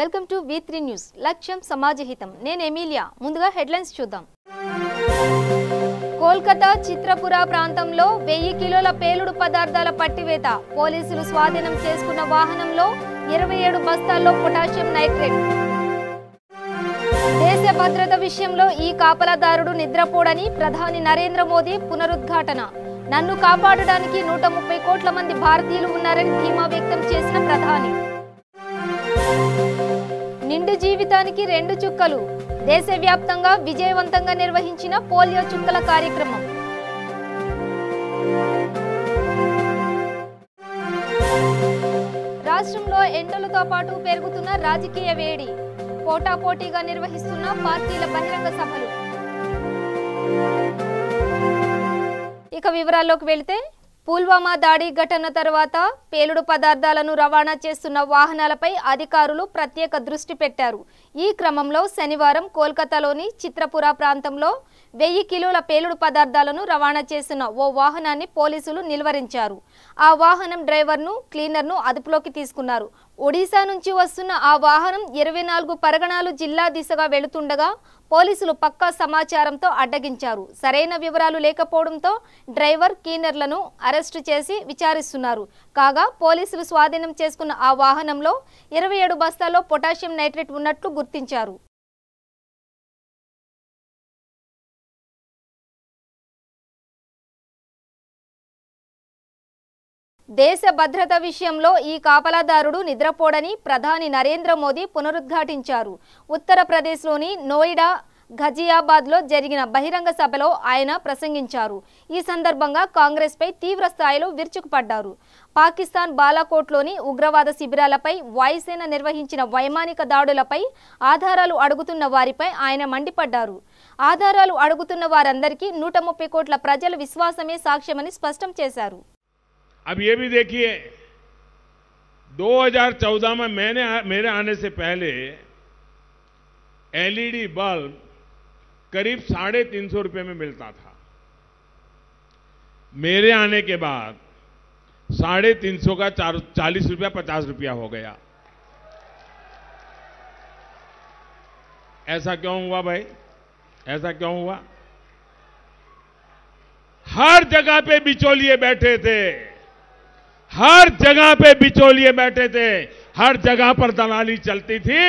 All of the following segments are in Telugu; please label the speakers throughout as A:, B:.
A: Welcome to V3 news. లక్ష్యం సమాజహితం. నేను ఎమిలియా. ముందుగా హెడ్లైన్స్ చూద్దాం. కోల్కతా చిత్రపుర ప్రాంతంలో 1000 కిలోల పేలుడు పదార్థాల పట్టివేత. పోలీసులు స్వాధీనం చేసుకున్న వాహనంలో 27 బస్తాల్లో పొటాషియం నైట్రేట్. దేశ భద్రత విషయంలో ఈ కాపలాదారుడు నిద్రపోడని ప్రధాని నరేంద్ర మోదీ పునరుద్ఘాటన. నన్ను కాపాడడానికి 130 కోట్ల మంది భారతీయులు ఉన్నారని ధీమా వ్యక్తం చేసిన ప్రధాని. నిండు జీవితానికి 2 చుక్కలు. దేశవ్యాప్తంగా విజయవంతంగా నిర్వహించిన పోలియో చుక్కల కార్యక్రమం. రాష్ట్రంలో ఎండలతో పాటు పెరుగుతున్న రాజకీయ వేడి. పోటాపోటీగా నిర్వహిస్తున్న పార్టీల బహిరంగ సభలు. ఇక వివరాల్లోకి వెళితే, పుల్వామా దాడి ఘటన తర్వాత పేలుడు పదార్థాలను రవాణా చేస్తున్న వాహనాలపై అధికారులు ప్రత్యేక దృష్టి పెట్టారు. ఈ క్రమంలో శనివారం కోల్కతాలోని చిత్రపుర ప్రాంతంలో 1000 కిలోల పేలుడు పదార్థాలను రవాణా చేస్తున్న ఓ వాహనాన్ని పోలీసులు నిలువరించారు. ఆ వాహనం డ్రైవర్ను, క్లీనర్ను అదుపులోకి తీసుకున్నారు. ఒడిశా నుంచి వస్తున్న ఆ వాహనం 24 పరగణాలు జిల్లా దిశగా వెళుతుండగా పోలీసులు పక్కా సమాచారంతో అడ్డగించారు. సరైన వివరాలు లేకపోవడంతో డ్రైవర్, క్లీనర్లను అరెస్టు చేసి విచారిస్తున్నారు. కాగా పోలీసులు స్వాధీనం చేసుకున్న ఆ వాహనంలో 27 బస్తాల్లో పొటాషియం నైట్రేట్ ఉన్నట్లు గుర్తించారు. దేశ భద్రత విషయంలో ఈ కాపలాదారుడు నిద్రపోడని ప్రధాని నరేంద్ర మోదీ పునరుద్ఘాటించారు. ఉత్తరప్రదేశ్లోని నోయిడా, ఘజియాబాద్లో జరిగిన బహిరంగ సభలో ఆయన ప్రసంగించారు. ఈ సందర్భంగా కాంగ్రెస్పై తీవ్ర స్థాయిలో విరుచుకుపడ్డారు. పాకిస్తాన్ బాలాకోట్లోని ఉగ్రవాద శిబిరాలపై వాయుసేన నిర్వహించిన వైమానిక దాడులపై ఆధారాలు అడుగుతున్న వారిపై ఆయన మండిపడ్డారు. ఆధారాలు అడుగుతున్న వారందరికీ 130 కోట్ల ప్రజల విశ్వాసమే సాక్ష్యమని స్పష్టం చేశారు.
B: अब ये भी देखिए, 2014 में मेरे आने से पहले एलईडी बल्ब करीब 350 रुपए में मिलता था. मेरे आने के बाद 350 का 40 रुपया 50 रुपया हो गया. ऐसा क्यों हुआ भाई? ऐसा क्यों हुआ? हर जगह पे बिचौलिए बैठे थे, हर जगह पे बिचौलिए बैठे थे, हर जगह पर दलाली चलती थी.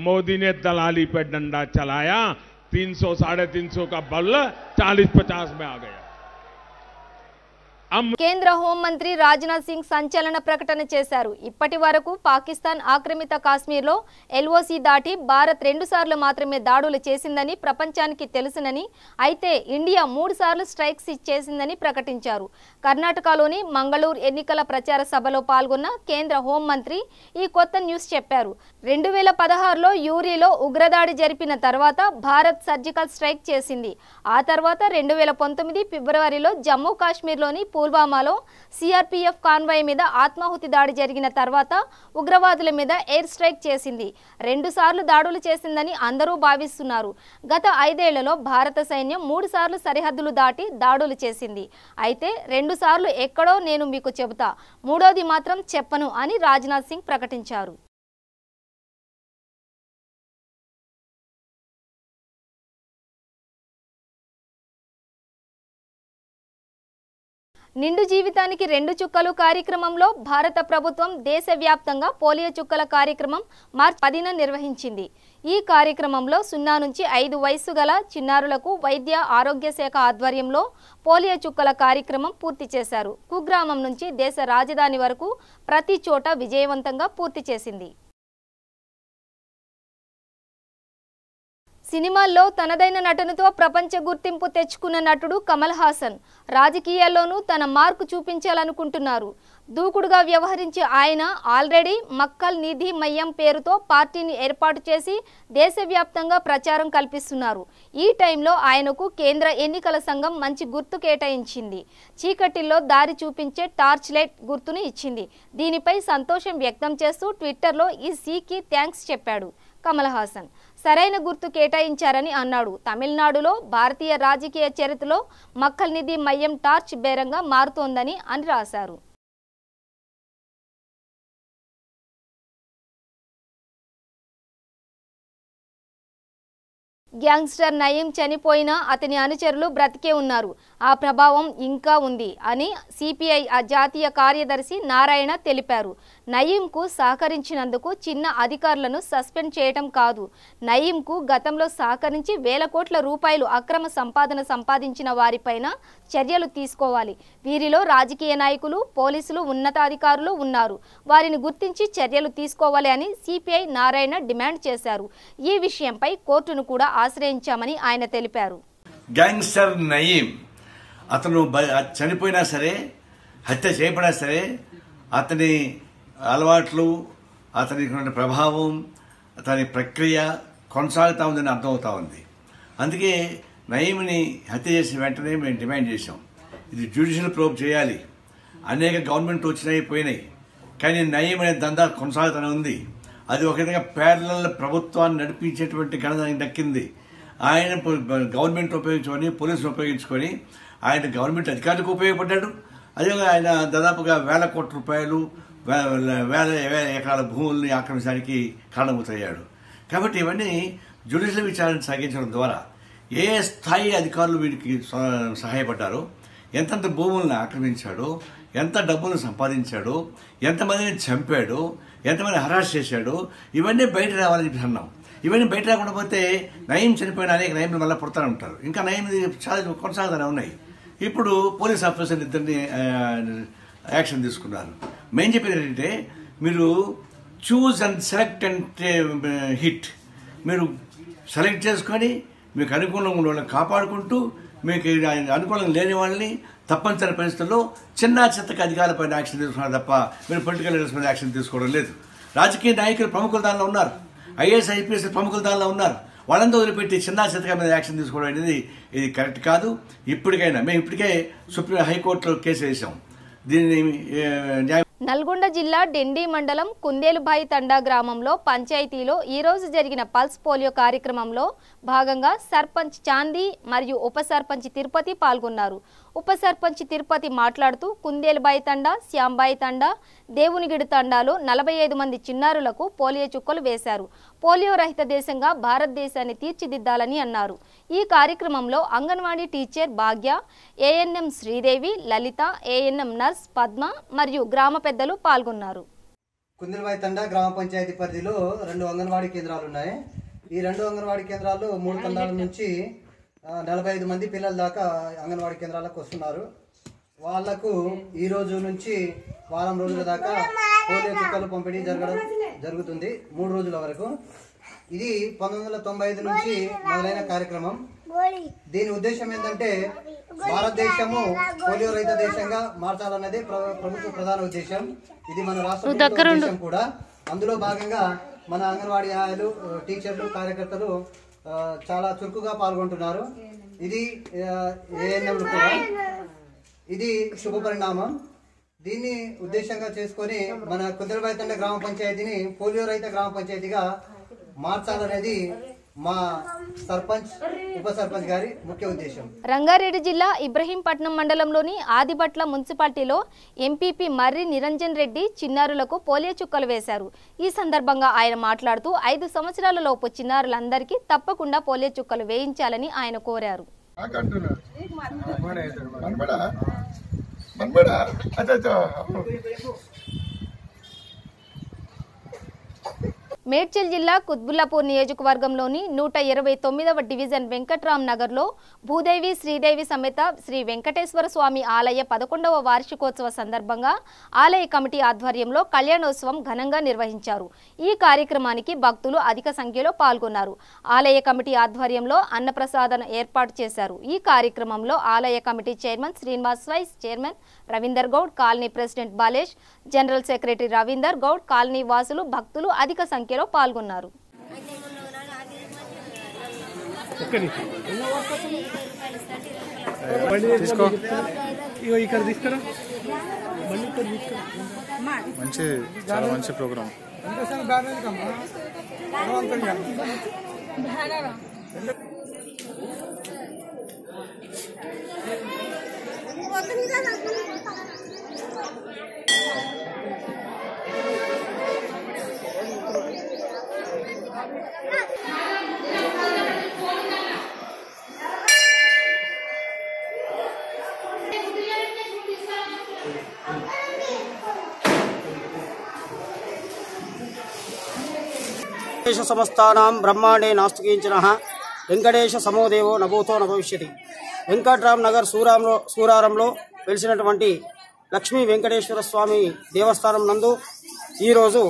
B: मोदी ने दलाली पे डंडा चलाया. 300 350 का बल्ब 40-50 में आ गया.
A: కేంద్ర హోంమంత్రి రాజ్నాథ్ సింగ్ సంచలన ప్రకటన చేశారు. ఇప్పటి వరకు పాకిస్తాన్ ఆక్రమిత కాశ్మీర్లో LOC దాటి భారత్ 2 సార్లు మాత్రమే దాడులు చేసిందని ప్రపంచానికి తెలుసునని, అయితే ఇండియా 3 సార్లు స్ట్రైక్స్ చేసిందని ప్రకటించారు. కర్ణాటకలోని మంగళూరు ఎన్నికల ప్రచార సభలో పాల్గొన్న కేంద్ర హోంమంత్రి ఈ కొత్త న్యూస్ చెప్పారు. 2016లో యూరిలో ఉగ్రదాడి జరిపిన తర్వాత భారత్ సర్జికల్ స్ట్రైక్ చేసింది. ఆ తర్వాత 2019 ఫిబ్రవరిలో జమ్మూ కాశ్మీర్లోని పుల్వామాలో CRPF కాన్వాయ్ మీద ఆత్మాహుతి దాడి జరిగిన తర్వాత ఉగ్రవాదుల మీద ఎయిర్ స్ట్రైక్ చేసింది. 2 సార్లు దాడులు చేసిందని అందరూ భావిస్తున్నారు. గత 5 ఏళ్లలో భారత సైన్యం 3 సార్లు సరిహద్దులు దాటి దాడులు చేసింది. అయితే 2 సార్లు ఎక్కడో నేను మీకు చెబుతా, మూడోది మాత్రం చెప్పను అని రాజ్నాథ్ సింగ్ ప్రకటించారు. నిండు జీవితానికి 2 చుక్కలు కార్యక్రమంలో భారత ప్రభుత్వం దేశవ్యాప్తంగా పోలియో చుక్కల కార్యక్రమం మార్చి 10న నిర్వహించింది. ఈ కార్యక్రమంలో 0 నుంచి 5 వయసు గల చిన్నారులకు వైద్య ఆరోగ్య శాఖ ఆధ్వర్యంలో పోలియో చుక్కల కార్యక్రమం పూర్తి చేశారు. కుగ్రామం నుంచి దేశ రాజధాని వరకు ప్రతి చోట విజయవంతంగా పూర్తి చేసింది. సినిమాల్లో తనదైన నటనతో ప్రపంచ గుర్తింపు తెచ్చుకున్న నటుడు కమల్ హాసన్ రాజకీయాల్లోనూ తన మార్కు చూపించాలనుకుంటున్నారు. దూకుడుగా వ్యవహరించే ఆయన ఆల్రెడీ మక్కల్ నిధి మయ్యం పేరుతో పార్టీని ఏర్పాటు చేసి దేశవ్యాప్తంగా ప్రచారం కల్పిస్తున్నారు. ఈ టైంలో ఆయనకు కేంద్ర ఎన్నికల సంఘం మంచి గుర్తు కేటాయించింది. చీకటిల్లో దారి చూపించే టార్చ్ లైట్ గుర్తును ఇచ్చింది. దీనిపై సంతోషం వ్యక్తం చేస్తూ ట్విట్టర్లో ఈ సీకి థ్యాంక్స్ చెప్పాడు కమల్ హాసన్. సరైన గుర్తు కేటాయించారని అన్నాడు. తమిళనాడులో భారతీయ రాజకీయ చరిత్రలో మక్కల్ నిధి మయ్యం టార్చ్ బేరంగా మారుతోందని అని రాశారు. గ్యాంగ్స్టర్ నయీం చనిపోయినా అతని అనుచరులు బ్రతికే ఉన్నారు. ఆ ప్రభావం ఇంకా ఉంది అని సిపిఐ జాతీయ కార్యదర్శి నారాయణ తెలిపారు. నయీంకు సహకరించినందుకు చిన్న అధికారులను సస్పెండ్ చేయడం కాదు, నయీంకు గతంలో సహకరించి వేల కోట్ల రూపాయలు అక్రమ సంపాదన సంపాదించిన వారిపైన చర్యలు తీసుకోవాలి. వీరిలో రాజకీయ నాయకులు, పోలీసులు, ఉన్నతాధికారులు ఉన్నారు. వారిని గుర్తించి చర్యలు తీసుకోవాలి అని సిపిఐ నారాయణ డిమాండ్ చేశారు. ఈ విషయంపై కోర్టును కూడా ఆశ్రయించామని ఆయన తెలిపారు.
C: గ్యాంగ్స్టర్ నయీం అతను చనిపోయినా సరే, హత్య చేయబడినా సరే, అతని అలవాట్లు, అతని ప్రభావం, అతని ప్రక్రియ కొనసాగుతూ ఉందని అర్థమవుతా ఉంది. అందుకే నయీంని హత్య చేసిన వెంటనే మేము డిమాండ్ చేశాం, ఇది జ్యుడిషియల్ ప్రోబ్ చేయాలి. అనేక గవర్నమెంట్ వచ్చినాయి పోయినాయి, కానీ నయీం అనే దందా కొనసాగుతూనే ఉంది. అది ఒక విధంగా ప్యారలల్ ప్రభుత్వాన్ని నడిపించేటువంటి ఘనత దక్కింది. ఆయన గవర్నమెంట్ ఉపయోగించుకొని, పోలీసులు ఉపయోగించుకొని ఆయన గవర్నమెంట్ అధికారులకు ఉపయోగపడ్డాడు. అదేవిధంగా ఆయన దాదాపుగా వేల కోట్ల రూపాయలు, వేల ఎకరాల భూముల్ని ఆక్రమించడానికి కారణమవుతయ్యాడు. కాబట్టి ఇవన్నీ జ్యుడిషియల్ విచారణ సాగించడం ద్వారా ఏ స్థాయి అధికారులు వీరికి సహాయపడ్డారో, ఎంతంత భూములను ఆక్రమించాడో, ఎంత డబ్బులు సంపాదించాడో, ఎంతమందిని చంపాడో, ఎంతమంది హరాస్ చేశాడో, ఇవన్నీ బయట రావాలని చెప్పి అన్నాం. ఇవన్నీ బయట రాకుండా పోతే నయీం చనిపోయిన అనేక నయీంలు మళ్ళీ పుడతానే ఉంటారు. ఇంకా నయీం చాలా కొనసాగుతూనే ఉన్నాయి. ఇప్పుడు పోలీస్ ఆఫీసర్లు ఇద్దరిని యాక్షన్ తీసుకున్నారు. మేము చెప్పేది ఏంటంటే, మీరు choose and select and hit, మీరు సెలెక్ట్ చేసుకొని మీకు అనుకూలంగా ఉన్న వాళ్ళని కాపాడుకుంటూ, మీకు అనుకూలంగా లేని వాళ్ళని తప్పనిసరి పరిస్థితుల్లో చిన్న చిత్తక అధికారులపైన యాక్షన్ తీసుకున్నారు తప్ప మీరు పొలిటికల్ లీడర్స్ మీద యాక్షన్ తీసుకోవడం లేదు. రాజకీయ నాయకులు ప్రముఖుల దానిలో ఉన్నారు, ఐఏఎస్ ఐపీఎస్ ప్రముఖుల దానిలో ఉన్నారు. వాళ్ళంతా వదిలిపెట్టి చిన్న చిత్తక మీద యాక్షన్ తీసుకోవడం అనేది ఇది కరెక్ట్ కాదు. ఇప్పటికైనా మేము ఇప్పటికే సుప్రీం హైకోర్టులో కేసు వేసాం. దీన్ని
A: నల్గొండ జిల్లా డెండి మండలం కుందేలుబాయి తండా గ్రామంలో పంచాయతీలో ఈరోజు జరిగిన పల్స్ పోలియో కార్యక్రమంలో భాగంగా సర్పంచ్ చాందీ మరియు ఉప సర్పంచ్ తిరుపతి పాల్గొన్నారు. ఉప సర్పంచ్ తిరుపతి మాట్లాడుతూ కుందేలుబాయి తండా, శ్యాంబాయి తండా, దేవునిగిడి తండాలో 45 మంది చిన్నారులకు పోలియో చుక్కలు వేశారు. పోలియో రహిత దేశంగా భారతదేశాన్ని తీర్చిదిద్దాలని అన్నారు. ఈ కార్యక్రమంలో అంగన్వాడీ టీచర్ భాగ్య, ఏఎన్ఎం శ్రీదేవి, లలిత, ఏఎన్ఎం నర్స్ పద్మ మరియు గ్రామ పెద్దలు పాల్గొన్నారు.
D: కుందేలుబాయి తండా గ్రామ పంచాయతీ పరిధిలో 2 అంగన్వాడీ కేంద్రాలు ఉన్నాయి. ఈ 2 అంగన్వాడీ కేంద్రాల్లో 3 తండాల నుంచి 45 మంది పిల్లల దాకా అంగన్వాడీ కేంద్రాలకు వస్తున్నారు. వాళ్లకు ఈ రోజు నుంచి వారం రోజుల దాకా పోలియో చుక్కలు పంపిణీ జరుగుతుంది, 3 రోజుల వరకు. ఇది 1995 నుంచి మొదలైన కార్యక్రమం. దీని ఉద్దేశం ఏంటంటే, భారతదేశము పోలియో రహిత దేశంగా మార్చాలన్నది ప్రభుత్వ ప్రధాన ఉద్దేశం. ఇది మన రాష్ట్ర ఉద్దేశం కూడా. అందులో భాగంగా మన అంగన్వాడీ ఆయాలు, టీచర్లు, కార్యకర్తలు చాలా చురుకుగా పాల్గొంటున్నారు. ఇది ఏఎన్ఎంలు కూడా ఇది శుభ పరిణామం. దీన్ని ఉద్దేశంగా చేసుకొని మన కుందేలుబాయి తండా గ్రామ పంచాయతీని పోలియో రహిత గ్రామ పంచాయతీగా మార్చాలనేది మా సర్పంచ్, ఉప సర్పంచ్ గారి ముఖ్య ఉద్దేశం.
A: రంగారెడ్డి జిల్లా ఇబ్రహీంపట్నం మండలంలోని ఆదిబట్ల మున్సిపాలిటీలో ఎంపీపీ మర్రి నిరంజన్ రెడ్డి చిన్నారులకు పోలియో చుక్కలు వేశారు. ఈ సందర్భంగా ఆయన మాట్లాడుతూ 5 సంవత్సరాల లోపు చిన్నారులందరికీ తప్పకుండా పోలియో చుక్కలు వేయించాలని ఆయన కోరారు. మేడ్చల్ జిల్లా కుత్బుల్లాపూర్ నియోజకవర్గంలోని 129వ డివిజన్ వెంకట్రామ్ నగర్లో భూదేవి శ్రీదేవి సమేత శ్రీ వెంకటేశ్వర స్వామి ఆలయ 11వ వార్షికోత్సవ సందర్భంగా ఆలయ కమిటీ ఆధ్వర్యంలో కళ్యాణోత్సవం ఘనంగా నిర్వహించారు. ఈ కార్యక్రమానికి భక్తులు అధిక సంఖ్యలో పాల్గొన్నారు. ఆలయ కమిటీ ఆధ్వర్యంలో అన్నప్రసాదం ఏర్పాటు చేశారు. ఈ కార్యక్రమంలో ఆలయ committee chairman Srinivas, vice chairman Ravinder Goud, colony president Balesh, general secretary Ravinder Goud, colony వాసులు, భక్తులు అధిక సంఖ్యలో పాల్గొన్నారు.
E: చాలా మంచి ప్రోగ్రామ్. సమస్తానాం బ్రహ్మాండే నాస్తికించినః వెంకటేశ సమోదేవో నభూతో నభవిష్యతి. వెంకట్రామ్ నగర్ సూరారంలో వెలిసినటువంటి లక్ష్మీ వెంకటేశ్వర స్వామి దేవస్థానం నందు ఈరోజు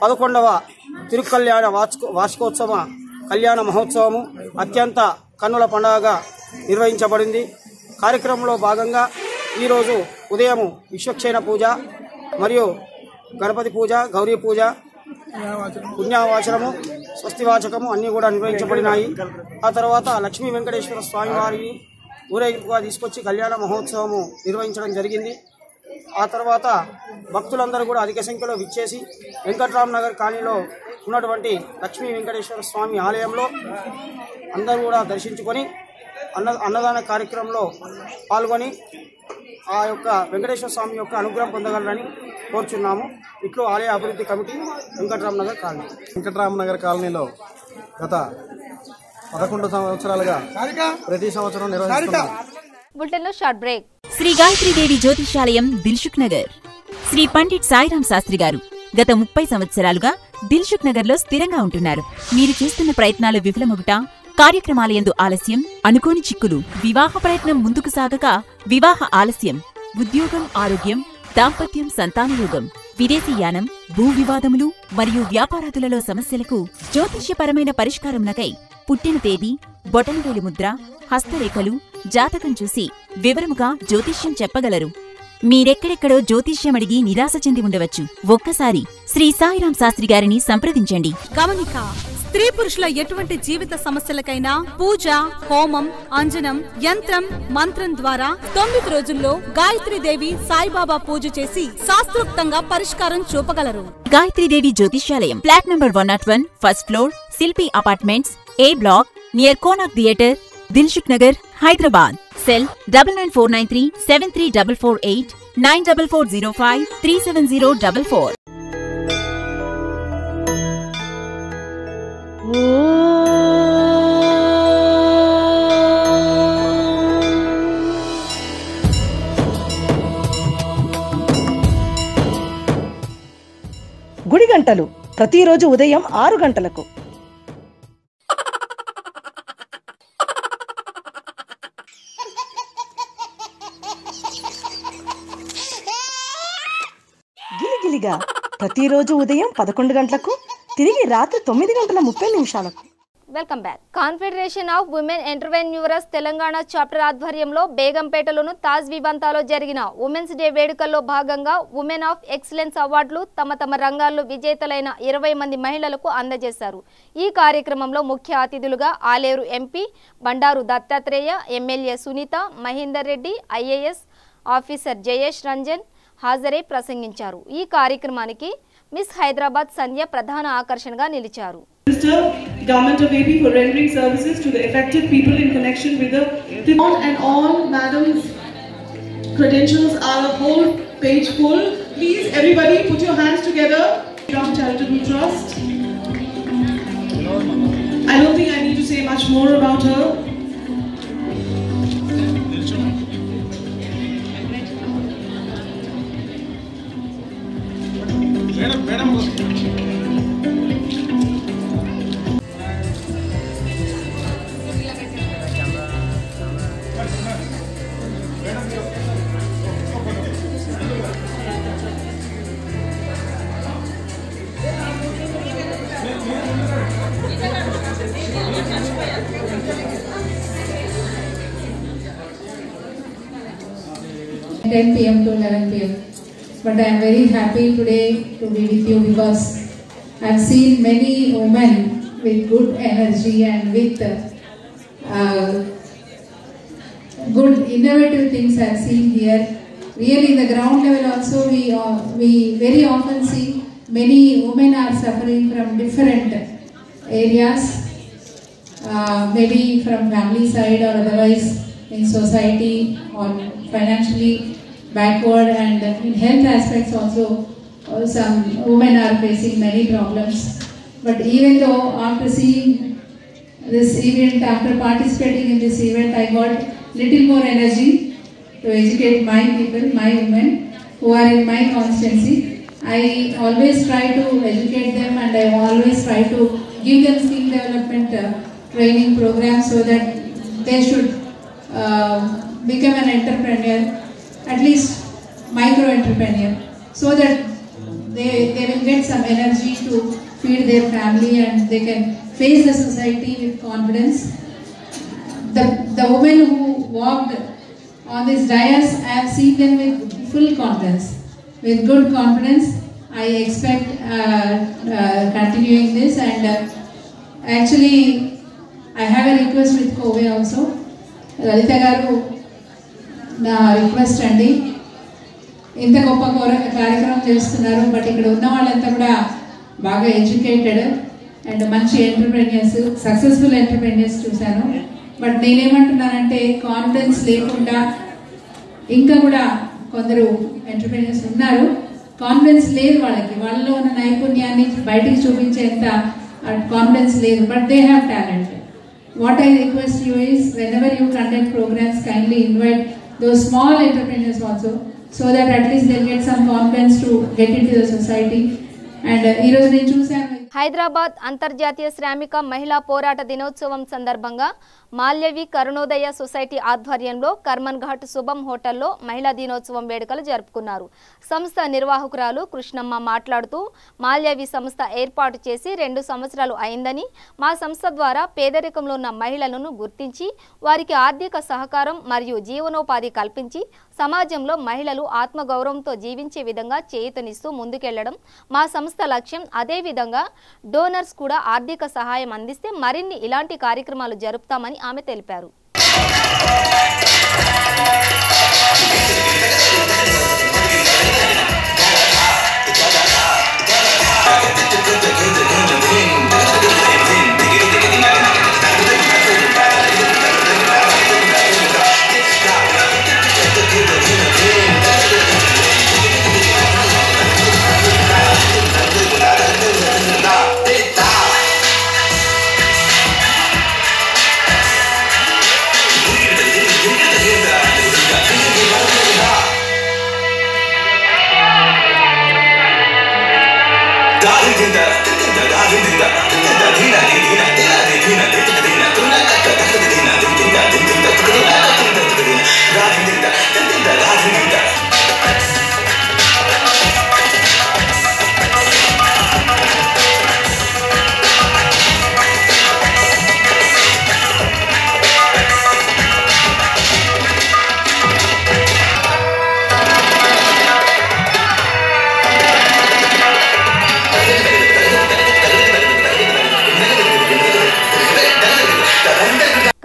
E: 11వ తిరుకల్యాణ వార్షికోత్సవ కళ్యాణ మహోత్సవము అత్యంత కన్నుల పండుగగా నిర్వహించబడింది. కార్యక్రమంలో భాగంగా ఈరోజు ఉదయం విశ్వక్షేణ పూజ మరియు గణపతి పూజ, గౌరీ పూజ, పుణ్యవాచనము, స్వస్తివాచకము అన్నీ కూడా నిర్వహించబడినాయి. ఆ తర్వాత లక్ష్మీ వెంకటేశ్వర స్వామి వారిని ఊరేగింపుగా తీసుకొచ్చి కళ్యాణ మహోత్సవము నిర్వహించడం జరిగింది. ఆ తర్వాత భక్తులందరూ కూడా అధిక సంఖ్యలో విచ్చేసి వెంకట్రామ్ నగర్ కాలనీలో ఉన్నటువంటి లక్ష్మీ వెంకటేశ్వర స్వామి ఆలయంలో అందరూ కూడా దర్శించుకొని అన్నదాన కార్యక్రమంలో పాల్గొని ఆ యొక్క వెంకటేశ్వర స్వామి యొక్క అనుగ్రహం పొందగలరని కోరుచున్నాము. ఇట్లు ఆలయ అభివృద్ధి కమిటీ వెంకట్రామ్ నగర్ కాలనీ.
F: వెంకట్రామ్ నగర్ కాలనీలో గత 11 సంవత్సరాలుగా ప్రతి సంవత్సరం నిర్వహిస్తున్నాం.
A: బులెటిన్లో షార్ట్ బ్రేక్.
G: శ్రీ గాయత్రీదేవి జ్యోతిషాలయం దిల్సుఖ్ నగర్. శ్రీ పండిట్ సాయిరాం శాస్త్రి గారు గత 30 సంవత్సరాలుగా దిల్సుఖ్ నగర్ లో స్థిరంగా ఉంటున్నారు. మీరు చేస్తున్న ప్రయత్నాలు విఫలమగుట, కార్యక్రమాలయందు ఆలస్యం, అనుకోని చిక్కులు, వివాహ ప్రయత్నం ముందుకు సాగక వివాహ ఆలస్యం, ఉద్యోగం, ఆరోగ్యం, దాంపత్యం, సంతానయోగం, విదేశీయానం, భూ వివాదములు మరియు వ్యాపారాదులలో సమస్యలకు జ్యోతిష్యపరమైన పరిష్కారమునకై పుట్టిన తేదీ, బొటనవేలి ముద్ర, హస్తరేఖలు, జాతకం చూసి వివరముగా జ్యోతిష్యం చెప్పగలరు. మీరెక్కడెక్కడో జ్యోతిష్యం అడిగి నిరాశ చెంది ఉండవచ్చు. ఒక్కసారి శ్రీ సాయిరాం శాస్త్రి గారిని సంప్రదించండి.
H: గమనిక: స్త్రీ పురుషుల ఎటువంటి జీవిత సమస్యలకైనా పూజ, హోమం, అంజనం, యంత్రం, మంత్రం ద్వారా 9 రోజుల్లో గాయత్రీదేవి సాయిబాబా పూజ చేసి శాస్త్రోక్తంగా పరిష్కారం చూపగలరు.
G: Gayatridevi Jyotishyalayam, flat number 101, first floor, Shilpi apartments, A block, near Konark theatre, Dilsukh Nagar, Hyderabad. Cell 9949373448 94405370444.
I: గుడి గంటలు ప్రతిరోజు ఉదయం 6 గంటలకు. గిలిగిలిగా ప్రతిరోజు ఉదయం 11 గంటలకు, తిరిగి రాత్రి 9:30
A: welcome back. Confederation of women entrepreneurs Telangana chapter ఆధ్వర్యంలో బేగంపేటలోను తాజ్ విబంతాలో జరిగిన ఉమెన్స్ డే వేడుకల్లో భాగంగా ఉమెన్ ఆఫ్ ఎక్సలెన్స్ అవార్డులు తమ రంగాల్లో విజేతలైన 20 మంది మహిళలకు అందజేశారు. ఈ కార్యక్రమంలో ముఖ్య అతిథులుగా Aleru MP Bandaru Dattatreya, MLA Sunitha, Mahender Reddy, IAS officer Jayesh Ranjan హాజరై ప్రసంగించారు. ఈ కార్యక్రమానికి మిస్ హైదరాబాద్ సంధ్య ప్రధాన ఆకర్షణగా నిలిచారు.
J: Government of AP for rendering services to the affected people in connection with the and all madam's credentials are a whole page full. Please everybody put your hands together. Ram Charitable Trust. I don't think I need to say much more about her. Madam.
K: Ten PM to 11 PM. But I am very happy today to be with you because I have seen many women with good energy and with good innovative things I have seen here. Really, in the ground level also, we very often see many women are suffering from different areas, maybe from family side or otherwise in society or financially backward, and in health aspects also some women are facing many problems. But even though after seeing this event, after participating in this event, I got little more energy to educate my people, my women who are in my constituency. I always try to educate them, and I always try to give them skill development training programs so that they should become an entrepreneur, at least micro entrepreneur, so that they will get some energy to feed their family and they can face the society with confidence. The women who walked on this dais, I have seen them with full confidence. With good confidence, I expect continuing this, and actually I have a request with Kobe also. Lalita garu na request andi, ఇంత గొప్ప కార్యక్రమం చేస్తున్నారు, బట్ ఇక్కడ ఉన్న వాళ్ళంతా కూడా బాగా ఎడ్యుకేటెడ్ అండ్ మంచి ఎంటర్ప్రెన్యూర్స్, సక్సెస్ఫుల్ ఎంటర్ప్రెన్యూర్స్ చూశాను. బట్ నేనేమంటున్నానంటే కాన్ఫిడెన్స్ లేకుండా ఇంకా కూడా కొందరు ఎంటర్ప్రెన్యూర్స్ ఉన్నారు, కాన్ఫిడెన్స్ లేదు వాళ్ళకి, వాళ్ళలో ఉన్న నైపుణ్యాన్ని బయటికి చూపించేంత కాన్ఫిడెన్స్ లేదు, but they have talent. What I request you is, whenever you conduct programs, kindly invite those small entrepreneurs also, so that at least they'll get some confidence to get into the society. And ee roju nenu chusanu,
A: Hyderabad అంతర్జాతీయ శ్రామిక మహిళా పోరాట దినోత్సవం సందర్భంగా మాల్యవి కరుణోదయ సొసైటీ ఆధ్వర్యంలో కర్మన్ ఘాట్ శుభం హోటల్లో మహిళా దినోత్సవం వేడుకలు జరుపుకున్నారు. సంస్థ నిర్వాహకురాలు కృష్ణమ్మ మాట్లాడుతూ, మాల్యవి సంస్థ ఏర్పాటు చేసి 2 సంవత్సరాలు అయిందని, మా సంస్థ ద్వారా పేదరికంలో ఉన్న మహిళలను గుర్తించి వారికి ఆర్థిక సహకారం మరియు జీవనోపాధి కల్పించి సమాజంలో మహిళలు ఆత్మగౌరవంతో జీవించే విధంగా చేయూతనిస్తూ ముందుకెళ్లడం మా సంస్థ లక్ష్యం. అదేవిధంగా డోనర్స్ కూడా ఆర్థిక సహాయం అందిస్తే మరిన్ని ఇలాంటి కార్యక్రమాలు జరుపుతామని ఆమె తెలిపారు.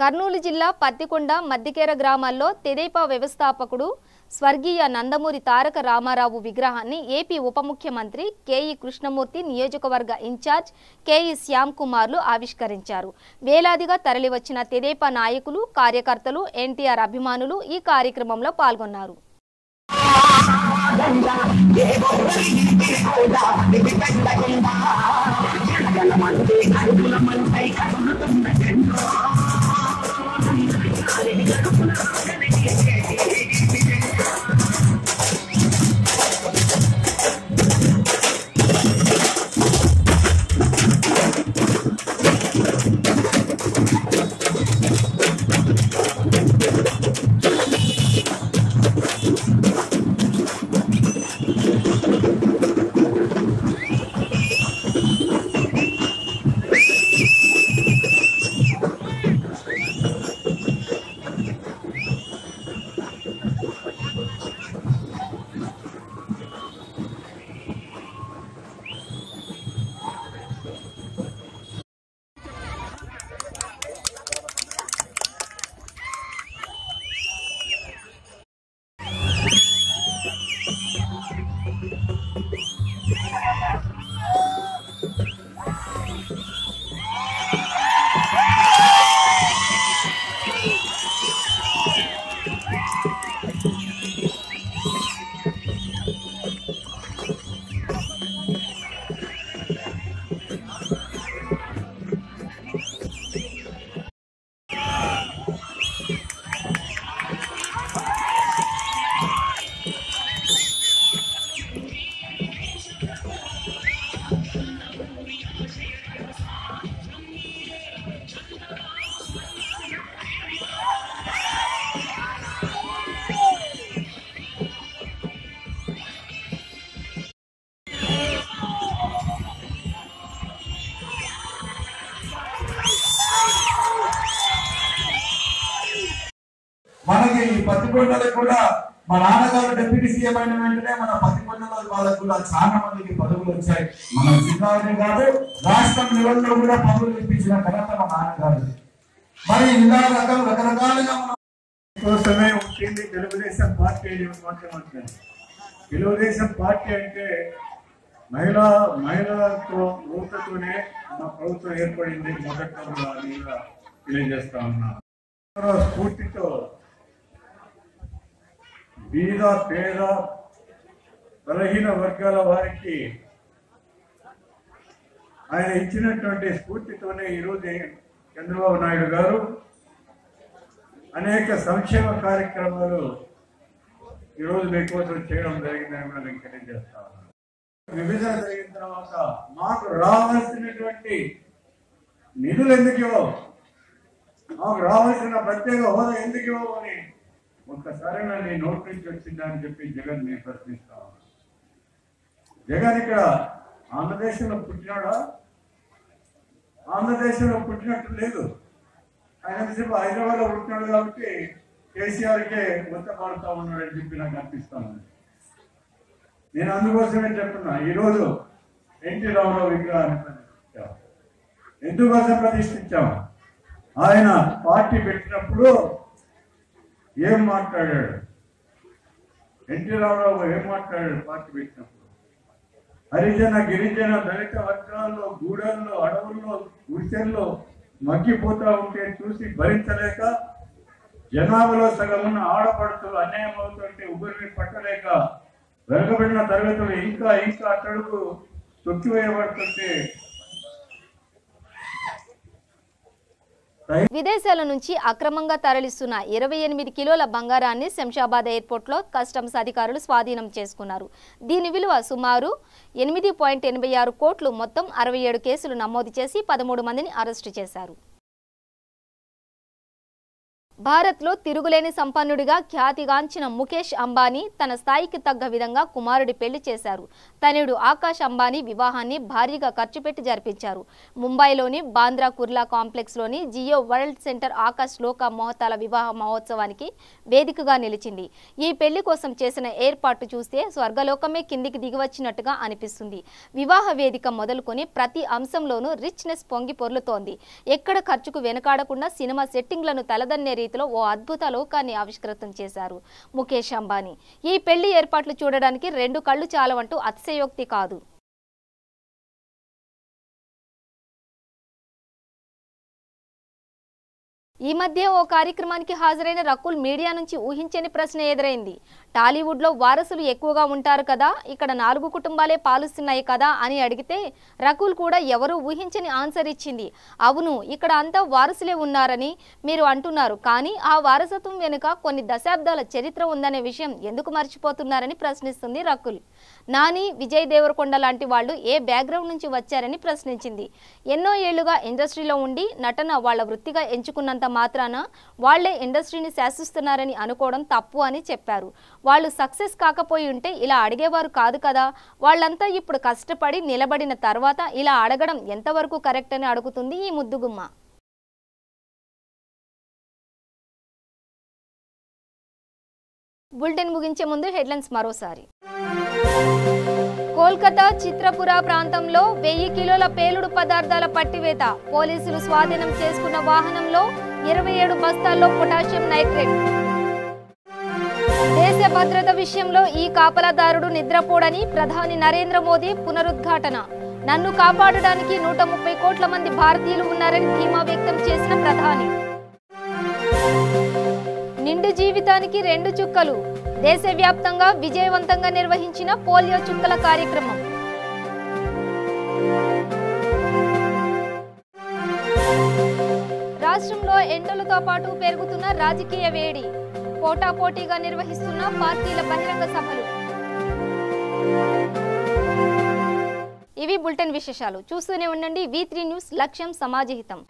A: కర్నూలు జిల్లా పత్తికొండ మద్దికేర గ్రామాల్లో తెదేపా వ్యవస్థాపకుడు స్వర్గీయ నందమూరి తారక రామారావు విగ్రహాన్ని ఏపీ ఉప ముఖ్యమంత్రి కేఈ కృష్ణమూర్తి, నియోజకవర్గ ఇన్ఛార్జ్ కేఈ శ్యామ్ కుమార్లు ఆవిష్కరించారు. వేలాదిగా తరలివచ్చిన తెదేపా నాయకులు, కార్యకర్తలు, ఎన్టీఆర్ అభిమానులు ఈ కార్యక్రమంలో పాల్గొన్నారు.
L: ఈ పత్తికొండలకు కూడా మా నాన్నగారు డిప్యూటీ సీఎం అయిన వెంటనే మన పత్తికొండలో వాళ్ళకు కూడా చాలా మందికి పదవులు వచ్చాయి. మన జిల్లానే కాదు రాష్ట్రం లెవెల్లో కూడా పదవులు ఇప్పించిన ఘనత మా నాన్నగారు. మరి ఇలా రకరకాలుగా కోసమే ఉంటుంది తెలుగుదేశం పార్టీ. తెలుగుదేశం పార్టీ అంటే మహిళలతో ఊతతోనే మా ప్రభుత్వం ఏర్పడింది మొదట్లో కూడా తెలియజేస్తా ఉన్నా. స్ఫూర్తితో బీద పేద బలహీన వర్గాల వారికి ఆయన ఇచ్చినటువంటి స్ఫూర్తితోనే ఈరోజు చంద్రబాబు నాయుడు గారు అనేక సంక్షేమ కార్యక్రమాలు ఈరోజు మీకోసం చేయడం జరిగిందని కూడా నేను తెలియజేస్తా ఉన్నాను. విభజన జరిగిన తర్వాత మాకు రావాల్సినటువంటి నిధులు ఎందుకు ఇవ్వవు, మాకు రావాల్సిన ప్రత్యేక హోదా ఎందుకు ఇవ్వవు అని ఒక్కసారి నన్ను నోటి నుంచి వచ్చిందా అని చెప్పి జగన్ నేను ప్రశ్నిస్తా ఉన్నాను. జగన్ ఇక్కడ ఆంధ్రదేశంలో పుట్టినాడా? ఆంధ్రదేశంలో పుట్టినట్టు లేదు. ఆయన ఎంతసేపు హైదరాబాద్ లో పుట్టినాడు కాబట్టి కేసీఆర్కే మొత్తపడుతూ ఉన్నాడని చెప్పి నాకు అనిపిస్తా ఉంది. నేను అందుకోసమే చెప్తున్నా, ఈరోజు ఎన్టీ రామారావు విగ్రహాన్ని ప్రతిష్ఠించాం. ఎందుకోసం ప్రతిష్ఠించాం? ఆయన పార్టీ పెట్టినప్పుడు ఏం మాట్లాడాడు? ఎన్టీ రామారావు ఏం మాట్లాడాడు పార్టీ పెట్టినప్పుడు? హరిజన గిరిజన దళిత వర్గాల్లో గూడెల్లో అడవుల్లో గుడిసెల్లో మగ్గిపోతా ఉంటే చూసి భరించలేక జనాభాలో సగం ఉన్న ఆడపడుతులు అన్యాయం అవుతుంటే ఉగురిని పట్టలేక వెనుకబడిన తరగతులు ఇంకా ఇంకా అట్టడుగు తొక్కివేయబడుతుంటే
A: విదేశాల నుంచి అక్రమంగా తరలిస్తున్న 28 కిలోల బంగారాన్ని శంషాబాద్ ఎయిర్పోర్ట్లో కస్టమ్స్ అధికారులు స్వాధీనం చేసుకున్నారు. దీని విలువ సుమారు 8.86 కోట్లు. మొత్తం 67 కేసులు నమోదు చేసి 13 మందిని అరెస్టు చేశారు. భారత్లో తిరుగులేని సంపన్నుడిగా ఖ్యాతిగాంచిన ముఖేష్ అంబానీ తన స్థాయికి తగ్గ విధంగా కుమారుడి పెళ్లి చేశారు. తనయుడు ఆకాష్ అంబానీ వివాహాన్ని భారీగా ఖర్చు పెట్టి జరిపించారు. ముంబైలోని బాంద్రా కుర్లా కాంప్లెక్స్లోని జియో వరల్డ్ సెంటర్ ఆకాష్ లోకా మొహతాల వివాహ మహోత్సవానికి వేదికగా నిలిచింది. ఈ పెళ్లి కోసం చేసిన ఏర్పాటు చూస్తే స్వర్గలోకమే కిందికి దిగివచ్చినట్టుగా అనిపిస్తుంది. వివాహ వేదిక మొదలుకొని ప్రతి అంశంలోనూ రిచ్నెస్ పొంగి పొర్లుతోంది. ఎక్కడ ఖర్చుకు వెనకాడకుండా సినిమా సెట్టింగ్లను తలదన్నే ఓ అద్భుత లోకాన్ని ఆవిష్కృతం చేశారు ముఖేష్ అంబానీ. ఈ పెళ్లి ఏర్పాట్లు చూడడానికి 2 కళ్ళు చాలవంటూ అతిశయోక్తి కాదు. ఈ మధ్య ఓ కార్యక్రమానికి హాజరైన రకుల్ మీడియా నుంచి ఊహించని ప్రశ్న ఎదురైంది. టాలీవుడ్లో వారసులు ఎక్కువగా ఉంటారు కదా, ఇక్కడ 4 కుటుంబాలే పాలిస్తున్నాయి కదా అని అడిగితే రకుల్ కూడా ఎవరూ ఊహించని ఆన్సర్ ఇచ్చింది. అవును, ఇక్కడ అంతా వారసులే ఉన్నారని మీరు అంటున్నారు, కానీ ఆ వారసత్వం వెనుక కొన్ని దశాబ్దాల చరిత్ర ఉందనే విషయం ఎందుకు మర్చిపోతున్నారని ప్రశ్నిస్తుంది రకుల్. నాని, విజయ్ దేవరకొండ లాంటి వాళ్ళు ఏ బ్యాక్గ్రౌండ్ నుంచి వచ్చారని ప్రశ్నించింది. ఎన్నో ఏళ్లుగా ఇండస్ట్రీలో ఉండి నటన వాళ్ల వృత్తిగా ఎంచుకున్నంత మాత్రాన వాళ్లే ఇండస్ట్రీని శాసిస్తున్నారని అనుకోవడం తప్పు అని చెప్పారు. వాళ్ళు సక్సెస్ కాకపోయి ఉంటే ఇలా అడిగేవారు కాదు కదా. వాళ్ళంతా ఇప్పుడు కష్టపడి నిలబడిన తర్వాత ఇలా అడగడం ఎంతవరకు కరెక్ట్ అని అడుగుతుంది ఈ ముద్దుగుమ్మ. బులెటిన్ ముగించే ముందు హెడ్లైన్స్ మరోసారి. కోల్కతా చిత్రపుర ప్రాంతంలో 1000 కిలోల పేలుడు పదార్థాల పట్టివేత. పోలీసులు స్వాధీనం చేసుకున్న వాహనంలో 27 బస్తాల్లో పొటాషియం నైట్రేట్. దేశ భద్రత విషయంలో ఈ కాపలాదారుడు నిద్రపోడని ప్రధాని నరేంద్ర మోదీ పునరుద్ఘాటన. నన్ను కాపాడడానికి 130 కోట్ల మంది భారతీయులు ఉన్నారని ధీమా వ్యక్తం చేసిన ప్రధాని. నిండు జీవితానికి 2 చుక్కలు. దేశవ్యాప్తంగా విజయవంతంగా నిర్వహించిన పోలియో చుక్కల కార్యక్రమం. రాష్ట్రంలో ఎండలతో పాటు పెరుగుతున్న రాజకీయ వేడి. పోటాపోటీగా నిర్వహిస్తున్న పార్టీల బహిరంగ సభలు. ఇవి బులెటిన్ విశేషాలు. చూస్తూనే ఉండండి V3 న్యూస్. లక్ష్యం సమాజహితం.